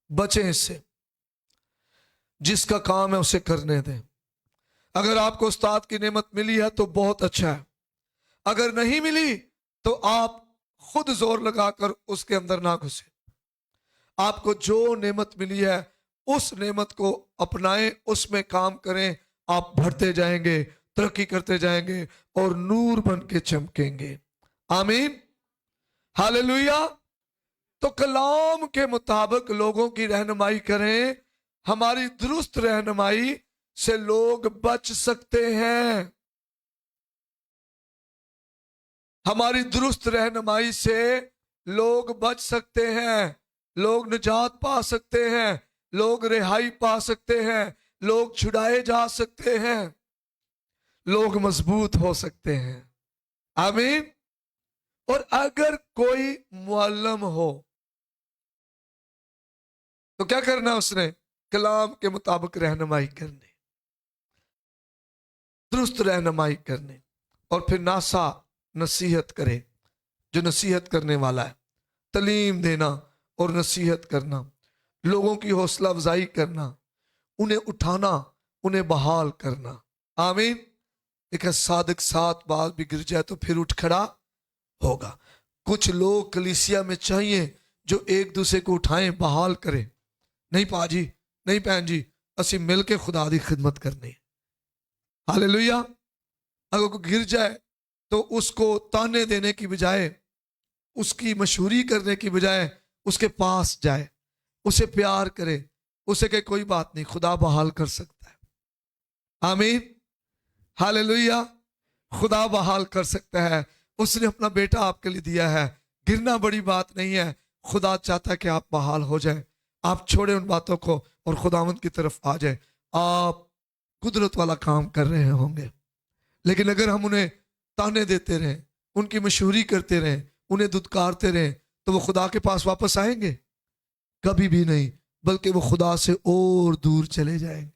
A: बचें इससे। जिसका काम है उसे करने दें। अगर आपको उस्ताद की नेमत मिली है तो बहुत अच्छा है, अगर नहीं मिली तो आप खुद जोर लगाकर उसके अंदर ना घुसे। आपको जो नेमत मिली है उस नेमत को अपनाएं, उसमें काम करें, आप बढ़ते जाएंगे, तरक्की करते जाएंगे और नूर बन के चमकेंगे। आमीन, हालेलुया। तो कलाम के मुताबिक लोगों की रहनुमाई करें। हमारी दुरुस्त रहनुमाई से लोग बच सकते हैं। हमारी दुरुस्त रहनुमाई से लोग बच सकते हैं, लोग निजात पा सकते हैं, लोग रिहाई पा सकते हैं, लोग छुड़ाए जा सकते हैं, लोग मजबूत हो सकते हैं। आमीन। और अगर कोई मुअल्लम हो तो क्या करना उसने? कलाम के मुताबिक रहनुमाई करनी, दुरुस्त रहनुमाई करनी, और फिर नासा नसीहत करे, जो नसीहत करने वाला है, तालीम देना और नसीहत करना, लोगों की हौसला अफजाई करना, उन्हें उठाना, उन्हें बहाल करना। आमीन। एक सादिक 7 बार भी गिर जाए तो फिर उठ खड़ा होगा। कुछ लोग कलीसिया में चाहिए जो एक दूसरे को उठाएं, बहाल करें। नहीं पाजी, नहीं भैन जी, असी मिल के खुदा दी खिदमत करनी। हालेलुया। अगर कोई गिर जाए तो उसको ताने देने की बजाय, उसकी मशहूरी करने की बजाय उसके पास जाए, उसे प्यार करे, उसे कहे कोई बात नहीं, खुदा बहाल कर सकता है। आमीन, हालेलुया। खुदा बहाल कर सकता है। उसने अपना बेटा आपके लिए दिया है। गिरना बड़ी बात नहीं है। खुदा चाहता है कि आप बहाल हो जाए। आप छोड़े उन बातों को और खुदावंद की तरफ आ जाए। आप कुदरत वाला काम कर रहे होंगे। लेकिन अगर हम उन्हें ताने देते रहें, उनकी मशहूरी करते रहें, उन्हें दुत्कारते रहें, तो वो खुदा के पास वापस आएंगे? कभी भी नहीं, बल्कि वो खुदा से और दूर चले जाएंगे।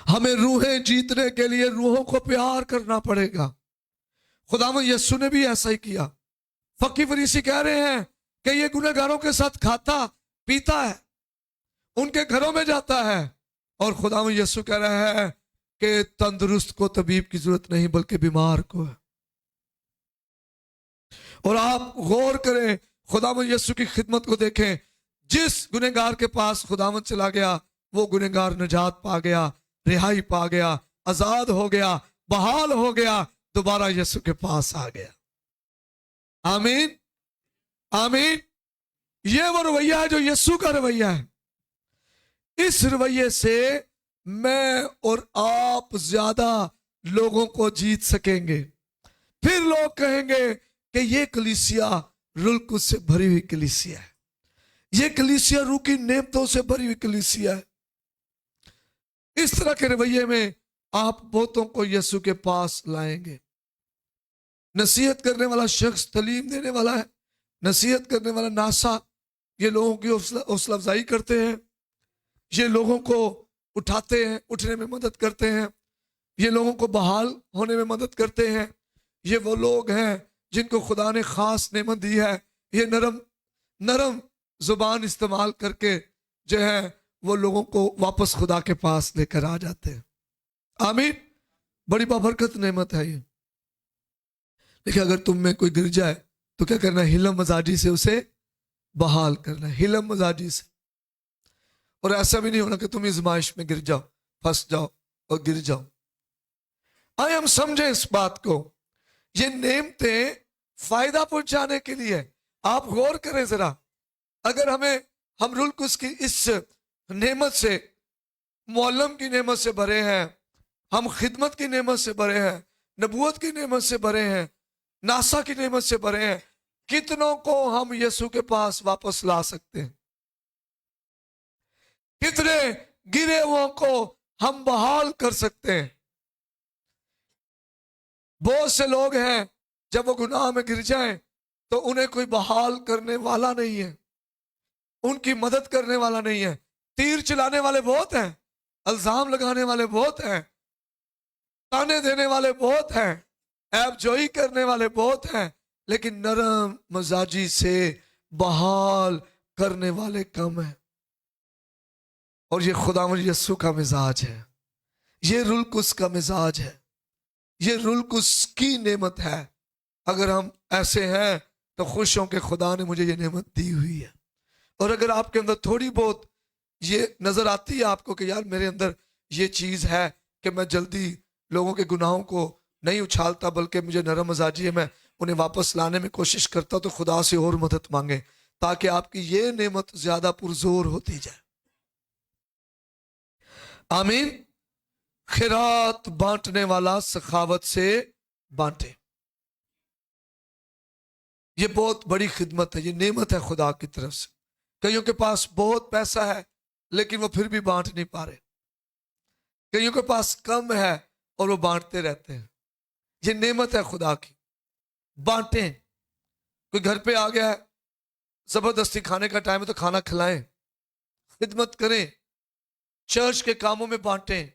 A: हमें रूहें जीतने के लिए रूहों को प्यार करना पड़ेगा। खुदावंद यीशु ने भी ऐसा ही किया। फकी फरीसी कह रहे हैं कि ये गुनहगारों के साथ खाता पीता है, उनके घरों में जाता है, और खुदावंद यीशु कह रहा है कि तंदुरुस्त को तबीब की जरूरत नहीं बल्कि बीमार को है। और आप गौर करें, खुदावंद यीशु की खिदमत को देखें। जिस गुनहगार के पास खुदावंद चला गया वो गुनहगार निजात पा गया, रिहाई पा गया, आजाद हो गया, बहाल हो गया, दोबारा यीशु के पास आ गया। आमीन, आमीन। ये वो रवैया है जो यीशु का रवैया है। इस रवैये से मैं और आप ज्यादा लोगों को जीत सकेंगे। फिर लोग कहेंगे कि ये कलीसिया रुलकुस से भरी हुई कलीसिया है, ये कलीसिया रूह की नेमतों से भरी हुई कलीसिया है। इस तरह के रवैये में आप बहुतों को यीशु के पास लाएंगे। नसीहत करने वाला शख्स तालीम देने वाला है, नसीहत करने वाला नासा ये लोगों की हौसला अफजाई करते हैं, ये लोगों को उठाते हैं, उठने में मदद करते हैं, ये लोगों को बहाल होने में मदद करते हैं। ये वो लोग हैं जिनको खुदा ने खास नेमत दी है। ये नरम जुबान इस्तेमाल करके जो है वो लोगों को वापस खुदा के पास लेकर आ जाते हैं। आमीन। बड़ी बाबरकत नेमत है ये। देखिए, अगर तुम में कोई गिर जाए तो क्या करना है? हिलम मजाजी से उसे बहाल करना है, हिलम मजाजी से। और ऐसा भी नहीं होना कि तुम इज़माइश में गिर जाओ, फंस जाओ और गिर जाओ। आइए हम समझें इस बात को। ये नेमतें फायदा पहुंचाने के लिए। आप गौर करें जरा, अगर हम रुलकुस की इस नेमत से, मुअल्लम की नेमत से भरे हैं, हम खिदमत की नेमत से भरे हैं, नबूवत की नेमत से भरे हैं, नासा की नेमत से भरे हैं, कितनों को हम यीशु के पास वापस ला सकते हैं? कितने गिरे हुओं को हम बहाल कर सकते हैं? बहुत से लोग हैं जब वो गुनाह में गिर जाएं तो उन्हें कोई बहाल करने वाला नहीं है, उनकी मदद करने वाला नहीं है। तीर चलाने वाले बहुत हैं, इल्जाम लगाने वाले बहुत हैं, ताने देने वाले बहुत हैं, ऐब जोई करने वाले बहुत हैं, लेकिन नरम मजाजी से बहाल करने वाले कम हैं। और ये खुदावंद यीशु का मिजाज है, ये रुलकुस का मिजाज है, ये रुलकुस की नेमत है। अगर हम ऐसे हैं तो खुश हों कि खुदा ने मुझे ये नेमत दी हुई है। और अगर आपके अंदर थोड़ी बहुत ये नजर आती है आपको कि यार मेरे अंदर ये चीज है कि मैं जल्दी लोगों के गुनाहों को नहीं उछालता, बल्कि मुझे नरम मजाजी है, मैं उन्हें वापस लाने में कोशिश करता, तो खुदा से और मदद मांगे ताकि आपकी ये नेमत ज्यादा पुरजोर होती जाए। आमीन। खैरात बांटने वाला सखावत से बांटे। ये बहुत बड़ी खिदमत है, ये नेमत है खुदा की तरफ से। कईयों के पास बहुत पैसा है लेकिन वो फिर भी बांट नहीं पा रहे, कईयों के पास कम है और वो बांटते रहते हैं। ये नेमत है खुदा की, बांटें। कोई घर पे आ गया है, जबरदस्ती खाने का टाइम है तो खाना खिलाएं, खिदमत करें, चर्च के कामों में बांटें।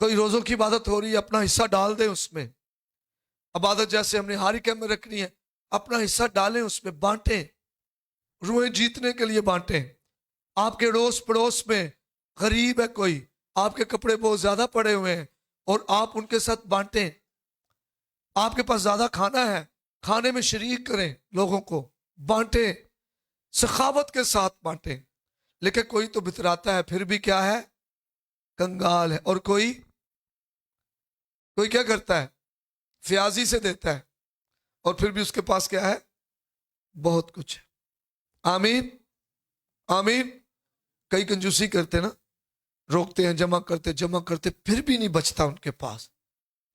A: कोई रोजों की इबादत हो रही है, अपना हिस्सा डाल दें उसमें। इबादत जैसे हमने हारी कैंप में रखनी है, अपना हिस्सा डालें उसमें, बांटें। रूहें जीतने के लिए बांटें। आपके अड़ोस पड़ोस में गरीब है कोई, आपके कपड़े बहुत ज्यादा पड़े हुए हैं और आप उनके साथ बांटें। आपके पास ज्यादा खाना है, खाने में शरीक करें, लोगों को बांटें, सखावत के साथ बांटें। लेकिन कोई तो बितराता है, फिर भी क्या है, कंगाल है। और कोई क्या करता है, फ्याजी से देता है और फिर भी उसके पास क्या है, बहुत कुछ है। आमीन, आमीन। कई कंजूसी करते ना, रोकते हैं, जमा करते फिर भी नहीं बचता उनके पास।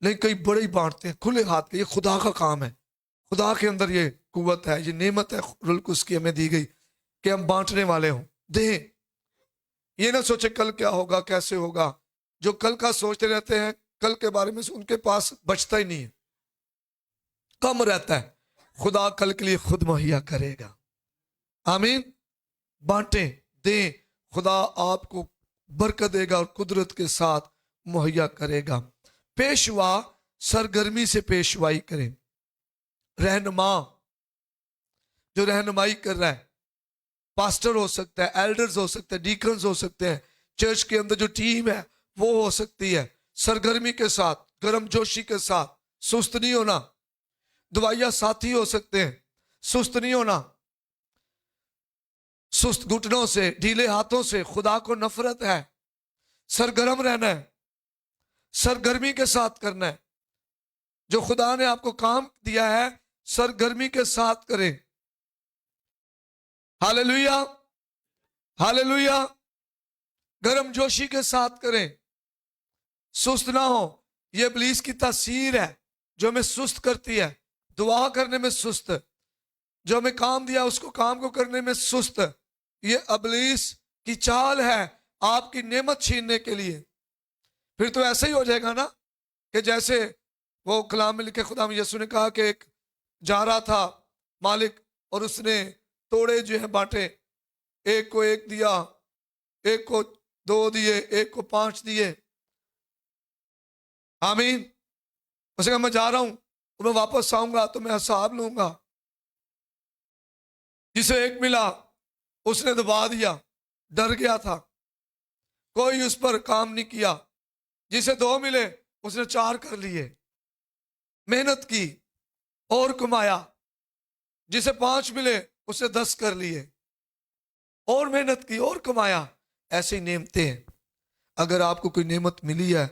A: लेकिन कई बड़े ही बांटते हैं खुले हाथ के। ये खुदा का काम है, खुदा के अंदर ये कुव्वत है, ये नेमत है रुल्कुस की हमें दी गई कि हम बांटने वाले हों। दें, ये ना सोचे कल क्या होगा, कैसे होगा। जो कल का सोचते रहते हैं, कल के बारे में उनके पास बचता ही नहीं है, कम रहता है। खुदा कल के लिए खुद मुहैया करेगा। आमीन। बांटें, दें, खुदा आपको बरकत देगा और कुदरत के साथ मुहैया करेगा। पेशवा सरगर्मी से पेशवाई करें। रहनुमा जो रहनुमाई कर रहा है, पास्टर हो सकता है, एल्डर्स हो सकते हैं, डीकन्स हो सकते हैं, चर्च के अंदर जो टीम है वो हो सकती है। सरगर्मी के साथ, गर्मजोशी के साथ, सुस्त नहीं होना। दवाइयां साथी हो सकते हैं, सुस्त नहीं होना। सुस्त घुटनों से, ढीले हाथों से खुदा को नफरत है। सरगर्म रहना है, सरगर्मी के साथ करना है। जो खुदा ने आपको काम दिया है, सरगर्मी के साथ करें। Hallelujah, hallelujah. गर्मजोशी के साथ करें, सुस्त ना हो। ये इब्लीस की तासीर है जो हमें सुस्त करती है। दुआ करने में सुस्त, जो हमें काम दिया उसको काम को करने में सुस्त। ये इब्लीस की चाल है आपकी नेमत छीनने के लिए। फिर तो ऐसा ही हो जाएगा ना कि जैसे वो कलाम में लिखे, खुदा यीशु ने कहा कि एक जा रहा था मालिक और उसने तोड़े जो है बांटे, एक को एक दिया, एक को 2 दिए, एक को 5 दिए। आमीन। उसने कहा मैं जा रहा हूं, मैं वापस आऊंगा तो मैं हिसाब लूंगा। जिसे एक मिला उसने दबा दिया, डर गया था, कोई उस पर काम नहीं किया। जिसे 2 मिले उसने 4 कर लिए, मेहनत की और कमाया। जिसे 5 मिले उसने 10 कर लिए और मेहनत की और कमाया। ऐसे ही नेमतें हैं। अगर आपको कोई नेमत मिली है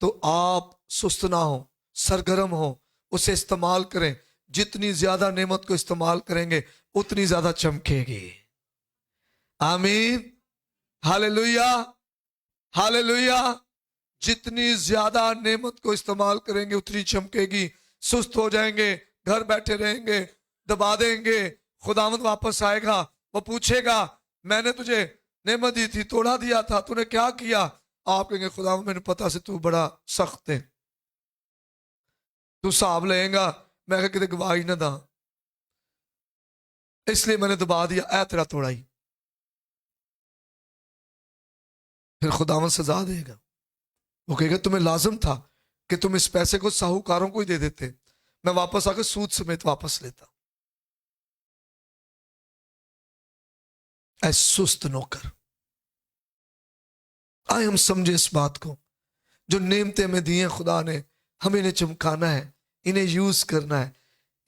A: तो आप सुस्त ना हो, सरगर्म हो, उसे इस्तेमाल करें। जितनी ज्यादा नेमत को इस्तेमाल करेंगे उतनी ज्यादा चमकेगी। आमीन, हालेलुया, हालेलुया। जितनी ज्यादा नेमत को इस्तेमाल करेंगे उतनी चमकेगी। सुस्त हो जाएंगे, घर बैठे रहेंगे, दबा देंगे, खुदावंद वापस आएगा, वो पूछेगा मैंने तुझे नेमत दी थी, तोड़ा दिया था, तूने क्या किया। आप कहेंगे खुदावंद मैंने पता से तू बड़ा सख्त है। تو हिसाब लेगा। मैं कहा किते गवाही ना दा, इसलिए मैंने दबा दिया, ऐ तेरा तोड़ा ही। फिर खुदावन सजा देगा। वो कहेगा तुम्हें लाजिम था कि तुम इस पैसे को साहूकारों को ही दे देते, मैं वापस आकर सूद समेत वापस लेता। ऐ सुस्त नौकर, आए हम समझे इस बात को, जो नेमतें हमें दी हैं खुदा ने, हमें इन्हें चमकाना है, इन्हें यूज करना है,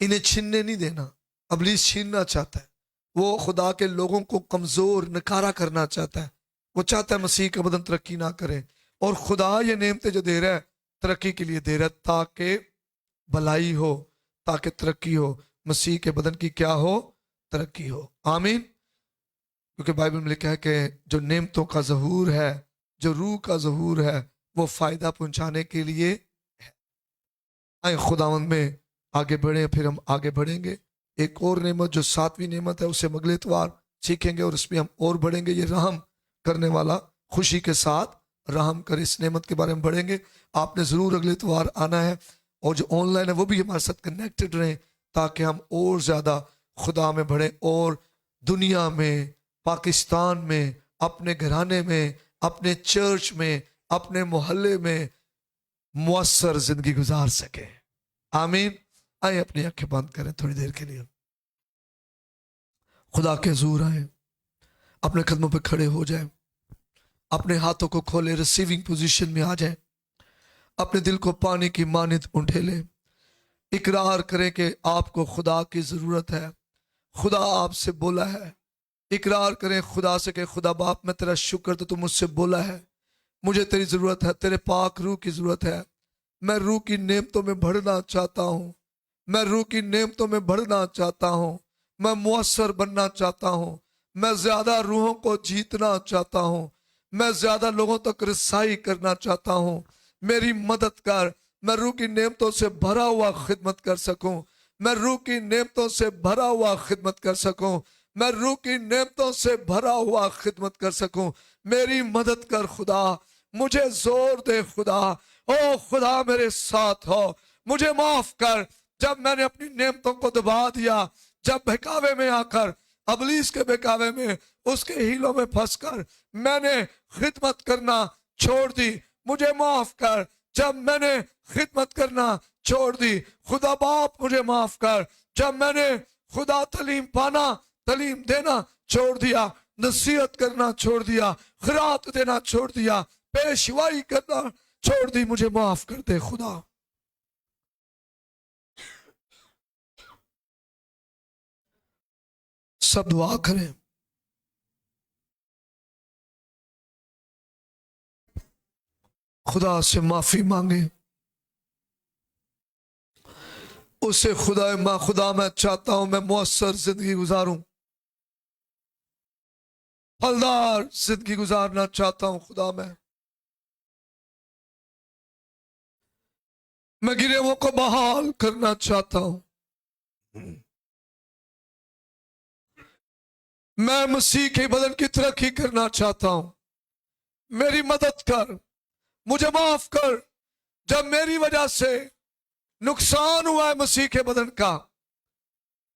A: इन्हें छीनने नहीं देना। अबलीस छीनना चाहता है, वो खुदा के लोगों को कमजोर नकारा करना चाहता है। वो चाहता है मसीह का बदन तरक्की ना करे, और खुदा ये नेमतें जो दे रहा है तरक्की के लिए दे रहा है, ताकि भलाई हो, ताकि तरक्की हो, मसीह के बदन की क्या हो, तरक्की हो। आमीन। क्योंकि बाइबल में लिखा है कि जो नेमतों का ज़हूर है, जो रूह का ज़हूर है, वो फायदा पहुंचाने के लिए है। आए खुदावंद में आगे बढ़े, फिर हम आगे बढ़ेंगे। एक और नेमत जो 7वीं नेमत है, उसे हम अगले इतवार सीखेंगे और उसमें हम और बढ़ेंगे। ये रहम करने वाला, खुशी के साथ रहम कर, इस नेमत के बारे में बढ़ेंगे। आपने ज़रूर अगले इतवार आना है, और जो ऑनलाइन है वो भी हमारे साथ कनेक्टेड रहें, ताकि हम और ज़्यादा खुदा में बढ़ें और दुनिया में, पाकिस्तान में, अपने घराने में, अपने चर्च में, अपने मोहल्ले में मुअस्सर जिंदगी गुजार सके। आमीन। आए अपनी आंखें बंद करें थोड़ी देर के लिए, खुदा के हुजूर आए, अपने कदमों पे खड़े हो जाए, अपने हाथों को खोले, रिसीविंग पोजीशन में आ जाए, अपने दिल को पानी की मानित उंडेले, इकरार करें कि आपको खुदा की जरूरत है, खुदा आपसे बोला है। इकरार करें खुदा से कि खुदा बाप मैं तेरा शुक्र, तो तू मुझसे बोला है, मुझे तेरी जरूरत है, तेरे पाक रूह की जरूरत है। मैं रूह की नेमतों में बढ़ना चाहता हूँ, मैं रूह की नेमतों में बढ़ना चाहता हूँ, मैं मुअस्सर बनना चाहता हूँ, मैं ज्यादा रूहों को जीतना चाहता हूँ, मैं ज्यादा लोगों तक रसाई करना चाहता हूँ। मेरी मदद कर, मैं रूह की नेमतों से भरा हुआ खिदमत कर सकूं, मैं रूह की नेमतों से भरा हुआ खिदमत कर सकूं, मैं रूह की नेमतों से भरा हुआ खिदमत कर सकूं। मेरी मदद कर खुदा, मुझे जोर दे खुदा, ओ खुदा मेरे साथ हो, मुझे माफ कर जब मैंने अपनी नेमतों को दबा दिया, जब बहकावे में आकर, अबलीस के बहकावे में, उसके हीलों में फंसकर मैंने खिदमत करना छोड़ दी। मुझे माफ कर जब मैंने खिदमत करना छोड़ दी। खुदा बाप मुझे माफ कर जब मैंने खुदा तालीम देना छोड़ दिया, नसीहत करना छोड़ दिया, खिरात देना छोड़ दिया, पेशवाई करना छोड़ दी। मुझे माफ कर दे खुदा। सब दुआ करें। खुदा से माफी मांगे, उसे खुदा मैं चाहता हूं मैं मुअस्सर जिंदगी गुजारूं, फलदार जिंदगी गुजारना चाहता हूं। खुदा मैं गिरे हुओं को बहाल करना चाहता हूं। मैं मसीह के बदन की तरक्की करना चाहता हूं। मेरी मदद कर, मुझे माफ कर जब मेरी वजह से नुकसान हुआ है मसीह के बदन का।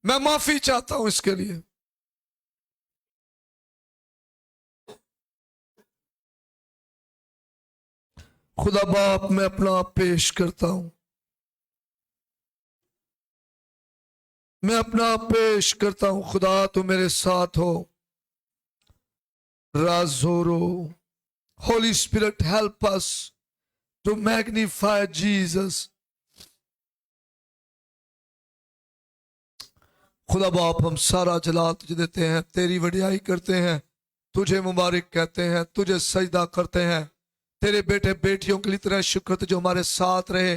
A: मैं माफी चाहता हूं इसके लिए। खुदा बाप मैं अपना आप पेश करता हूं, मैं अपना आप पेश करता हूं। खुदा तू मेरे साथ हो। राजोरो, Holy Spirit help us to magnify Jesus. खुदा बाप हम सारा जलाल तुझे देते हैं, तेरी वडियाई करते हैं, तुझे मुबारक कहते हैं, तुझे सजदा करते हैं। तेरे बेटे बेटियों के लिए तेरा शुक्र जो हमारे साथ रहे,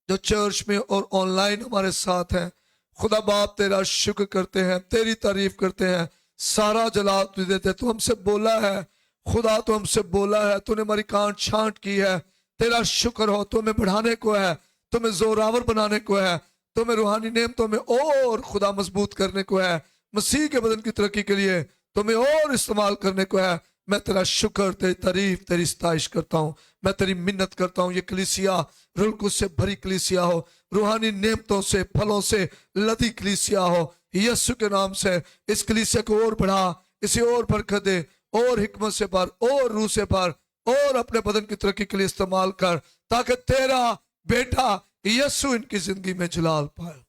A: जो चर्च में और ऑनलाइन हमारे साथ हैं। खुदा बाप तेरा शुक्र करते हैं, तेरी तारीफ करते हैं, सारा जलाल तुझे देते हैं। तू हमसे बोला है खुदा, तू हमसे बोला है, तूने हमारी कांट छांट की है। तेरा शुक्र हो, तुम्हें बढ़ाने को है, तुम्हें जोरावर बनाने को है, तुम्हें रूहानी नेमतों में और खुदा मजबूत करने को है, मसीह के बदन की तरक्की के लिए तुम्हें और इस्तेमाल करने को है। मैं तेरा शुक्र, तेरी तारीफ, तेरी सताइश करता हूँ। मैं तेरी मिन्नत करता हूँ ये कलीसिया रूह कुछ से भरी कलीसिया हो, रूहानी नेमतों से, फलों से लदी कलीसिया हो। यीशु के नाम से इस कलीसिया को और बढ़ा, इसे और बरकत दे, और हिकमत से भर, और रूह से भर, और अपने बदन की तरक्की के लिए इस्तेमाल कर, ताकि तेरा बेटा यीशु इनकी जिंदगी में जलाल पाए,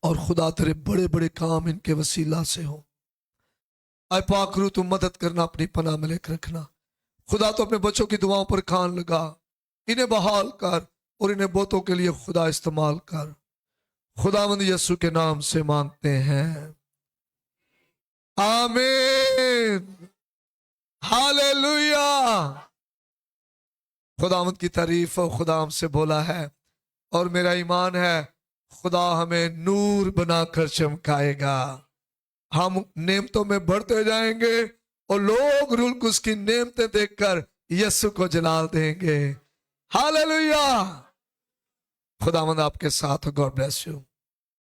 A: और खुदा तेरे बड़े बड़े काम इनके वसीला से हो। आए पाक रूह तू मदद करना, अपनी पनाह में लेकर रखना। खुदा तो अपने बच्चों की दुआओं पर कान लगा, इन्हें बहाल कर और इन्हें बहुतों के लिए खुदा इस्तेमाल कर। खुदावंद यीशु के नाम से मांगते हैं, आमीन, हालेलुया। खुदावंद की तारीफ और खुदा हमसे बोला है, और मेरा ईमान है खुदा हमें नूर बनाकर चमकाएगा। हम नेमतों में बढ़ते जाएंगे और लोग रूल उसकी नेमतें देखकर यीशु को जलाल देंगे। हालेलुया। खुदावंद आपके साथ हो। God bless you.